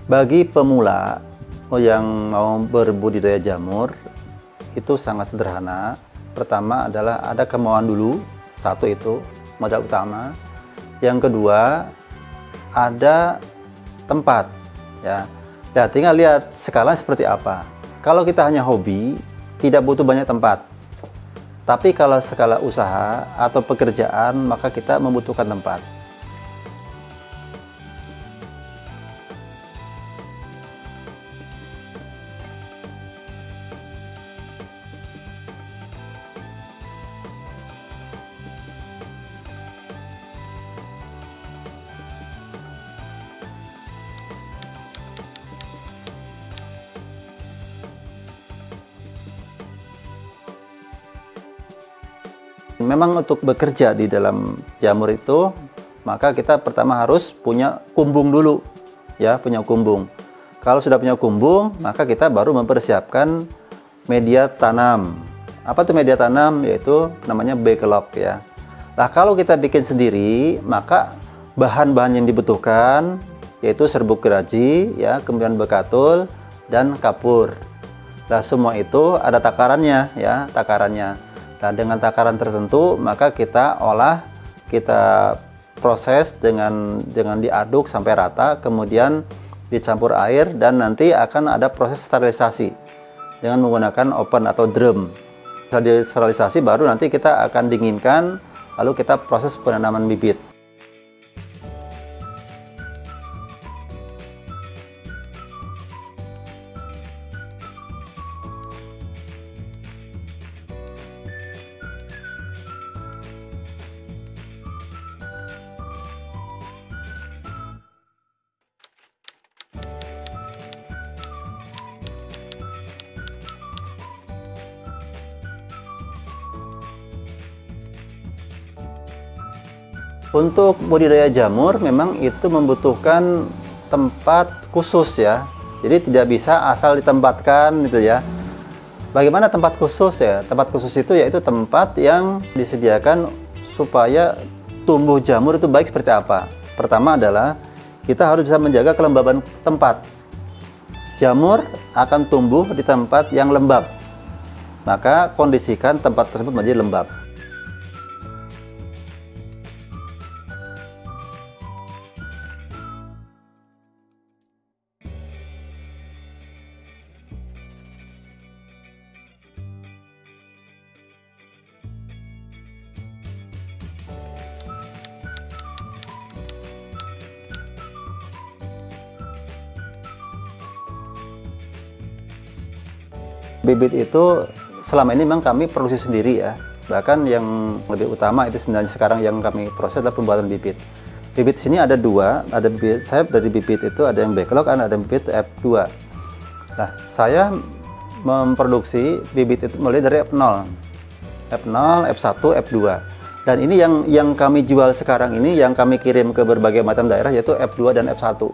Bagi pemula yang mau berbudidaya jamur, itu sangat sederhana. Pertama adalah ada kemauan dulu, satu itu modal utama. Yang kedua, ada tempat, ya. Ya, tinggal lihat skala seperti apa. Kalau kita hanya hobi, tidak butuh banyak tempat. Tapi kalau skala usaha atau pekerjaan, maka kita membutuhkan tempat. Memang untuk bekerja di dalam jamur itu, maka kita pertama harus punya kumbung dulu, ya, punya kumbung. Kalau sudah punya kumbung, maka kita baru mempersiapkan media tanam. Apa itu media tanam? Yaitu namanya backlog, ya. Nah, kalau kita bikin sendiri, maka bahan-bahan yang dibutuhkan yaitu serbuk geraji, ya, kemudian bekatul dan kapur. Nah, semua itu ada takarannya, ya, takarannya. Nah, dengan takaran tertentu, maka kita olah, kita proses dengan diaduk sampai rata, kemudian dicampur air, dan nanti akan ada proses sterilisasi dengan menggunakan oven atau drum. Setelah sterilisasi, baru nanti kita akan dinginkan, lalu kita proses penanaman bibit. Untuk budidaya jamur memang itu membutuhkan tempat khusus, ya. Jadi tidak bisa asal ditempatkan gitu, ya. Bagaimana tempat khusus, ya? Tempat khusus itu yaitu tempat yang disediakan supaya tumbuh jamur itu baik seperti apa. Pertama adalah kita harus bisa menjaga kelembaban tempat. Jamur akan tumbuh di tempat yang lembab. Maka kondisikan tempat tersebut menjadi lembab. Bibit itu selama ini memang kami produksi sendiri, ya. Bahkan yang lebih utama itu sebenarnya sekarang yang kami proses adalah pembuatan bibit. Bibit sini ada dua, ada bibit saya dari bibit itu ada yang backlog, ada bibit F2. Nah, saya memproduksi bibit itu mulai dari F0, F1, F2. Dan ini yang kami jual sekarang ini, yang kami kirim ke berbagai macam daerah, yaitu F2 dan F1.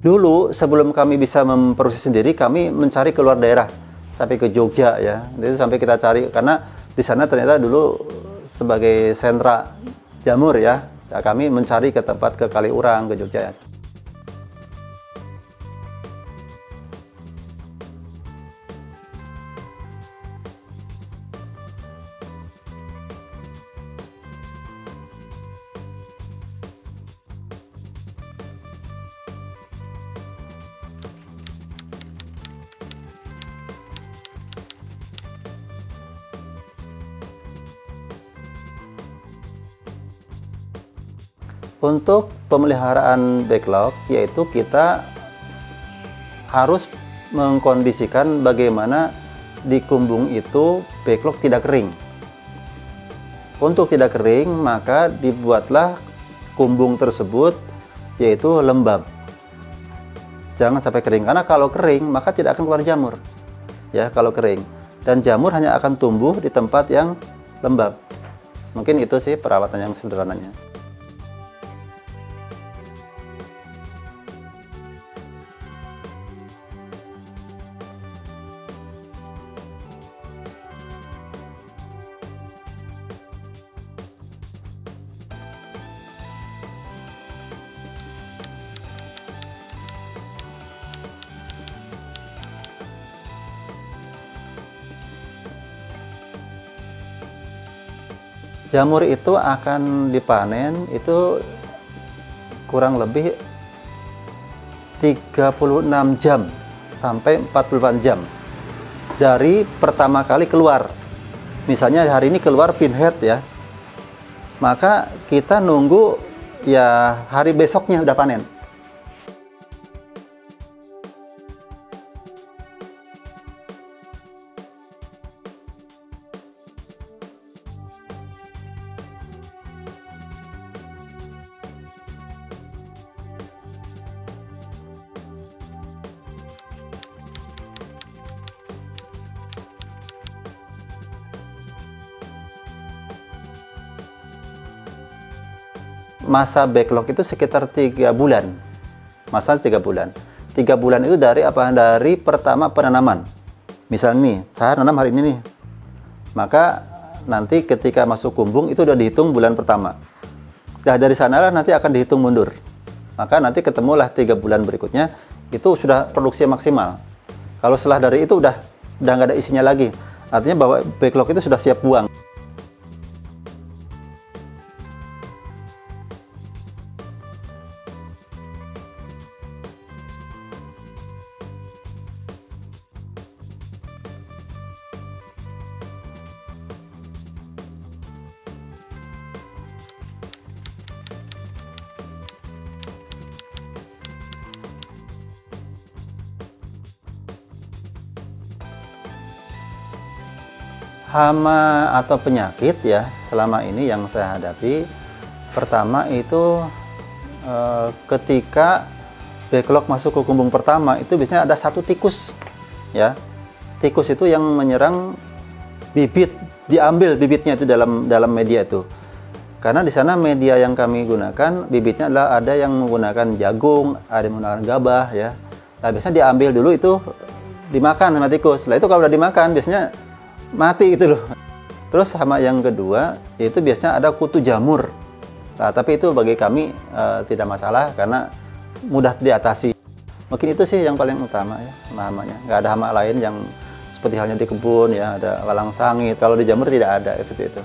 Dulu sebelum kami bisa memproduksi sendiri, kami mencari keluar daerah. Sampai ke Jogja, ya, itu sampai kita cari karena di sana ternyata dulu sebagai sentra jamur, ya, kami mencari ke tempat ke Kaliurang, ke Jogja, ya. Untuk pemeliharaan backlog, yaitu kita harus mengkondisikan bagaimana di kumbung itu backlog tidak kering. Untuk tidak kering, maka dibuatlah kumbung tersebut yaitu lembab. Jangan sampai kering, karena kalau kering maka tidak akan keluar jamur. Ya, kalau kering. Dan jamur hanya akan tumbuh di tempat yang lembab. Mungkin itu sih perawatan yang sederhananya. Jamur itu akan dipanen itu kurang lebih 36 jam sampai 48 jam dari pertama kali keluar. Misalnya hari ini keluar pinhead ya, maka kita nunggu ya hari besoknya udah panen. Masa backlog itu sekitar 3 bulan. Masa 3 bulan. 3 bulan itu dari apa? Dari pertama penanaman. Misalnya nih, saya nanam hari ini nih. Maka nanti ketika masuk kumbung itu udah dihitung bulan pertama. Nah, dari sanalah nanti akan dihitung mundur. Maka nanti ketemulah 3 bulan berikutnya itu sudah produksi maksimal. Kalau setelah dari itu udah nggak ada isinya lagi. Artinya bahwa backlog itu sudah siap buang. Hama atau penyakit ya selama ini yang saya hadapi, pertama itu ketika backlog masuk ke kumbung pertama itu biasanya ada satu tikus ya. Tikus itu yang menyerang bibit, diambil bibitnya itu dalam media itu. Karena di sana media yang kami gunakan bibitnya adalah ada yang menggunakan jagung, ada yang menggunakan gabah ya. Nah, biasanya diambil dulu itu dimakan sama tikus. Setelah itu kalau udah dimakan biasanya mati gitu loh. Terus sama yang kedua itu biasanya ada kutu jamur. Nah, tapi itu bagi kami tidak masalah karena mudah diatasi. Mungkin itu sih yang paling utama ya, hamanya. Nggak ada hama lain yang seperti halnya di kebun ya, ada walang sangit. Kalau di jamur tidak ada seperti itu.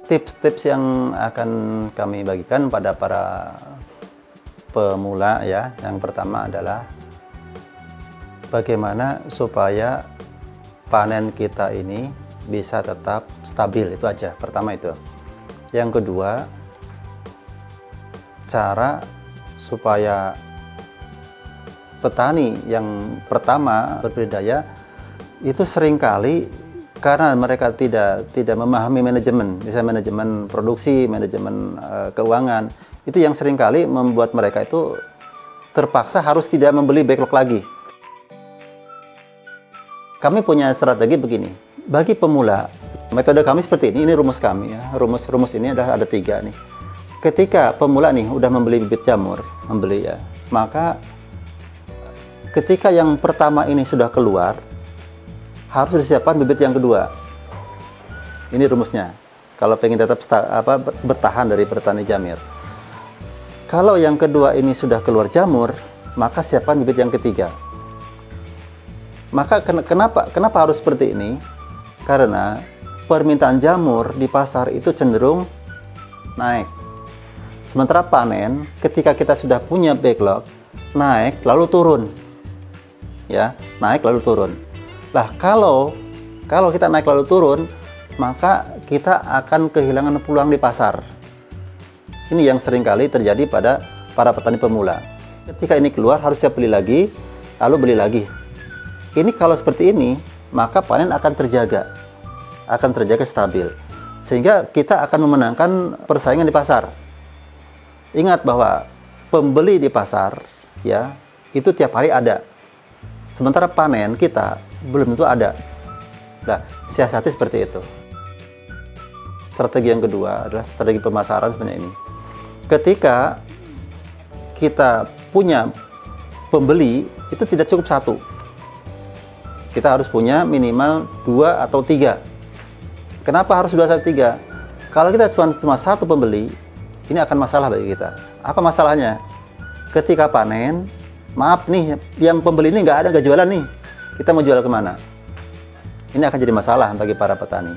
Tips-tips yang akan kami bagikan pada para pemula ya, yang pertama adalah bagaimana supaya panen kita ini bisa tetap stabil, itu aja. Pertama itu. Yang kedua, cara supaya petani yang pertama berbudidaya itu seringkali karena mereka tidak memahami manajemen, misalnya manajemen produksi, manajemen keuangan, itu yang seringkali membuat mereka itu terpaksa harus tidak membeli backlog lagi. Kami punya strategi begini, bagi pemula, metode kami seperti ini rumus kami ya, rumus ini ada 3 nih. Ketika pemula nih udah membeli bibit jamur, ya, maka ketika yang pertama ini sudah keluar, harus disiapkan bibit yang kedua. Ini rumusnya. Kalau pengen tetap bertahan dari petani jamur. Kalau yang kedua ini sudah keluar jamur, maka siapkan bibit yang ketiga. Maka kenapa harus seperti ini? Karena permintaan jamur di pasar itu cenderung naik. Sementara panen, ketika kita sudah punya backlog, naik lalu turun. Ya, naik lalu turun. Nah, kalau kita naik lalu turun, maka kita akan kehilangan peluang di pasar. Ini yang seringkali terjadi pada para petani pemula. Ketika ini keluar, harus siap beli lagi, lalu beli lagi. Ini kalau seperti ini, maka panen akan terjaga stabil. Sehingga kita akan memenangkan persaingan di pasar. Ingat bahwa pembeli di pasar, ya, itu tiap hari ada. Sementara panen kita belum tentu ada. Nah, siasati seperti itu. strategi yang kedua adalah strategi pemasaran sebenarnya ini. Ketika kita punya pembeli, itu tidak cukup satu. Kita harus punya minimal 2 atau 3. Kenapa harus 2 sampai 3? Kalau kita cuma satu pembeli, ini akan masalah bagi kita. Apa masalahnya? Ketika panen, maaf nih, yang pembeli ini nggak jualan nih. Kita mau jual kemana? Ini akan jadi masalah bagi para petani.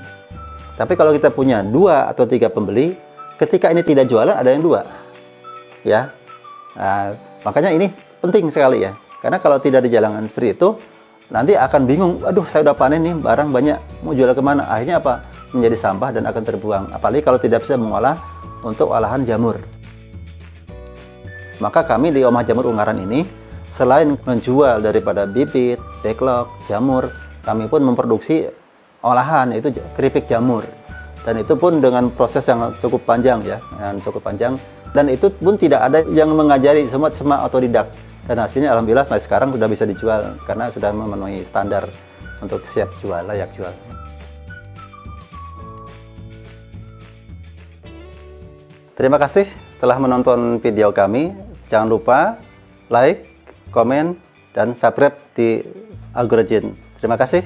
Tapi kalau kita punya 2 atau 3 pembeli, ketika ini tidak jualan, ada yang 2. Ya, nah, makanya ini penting sekali ya. Karena kalau tidak dijalankan seperti itu, nanti akan bingung. Aduh, saya udah panen nih, barang banyak, mau jual kemana? Akhirnya apa? Menjadi sampah dan akan terbuang. Apalagi kalau tidak bisa mengolah untuk olahan jamur. Maka kami di Omah Jamur Ungaran ini, selain menjual daripada bibit, backlog, jamur, kami pun memproduksi olahan, itu keripik jamur. Dan itu pun dengan proses yang cukup panjang ya, dan itu pun tidak ada yang mengajari, semua otodidak. Dan hasilnya alhamdulillah sampai sekarang sudah bisa dijual karena sudah memenuhi standar untuk siap jual, layak jual. Terima kasih telah menonton video kami. Jangan lupa like, komen, dan subscribe di Agrojin. Terima kasih.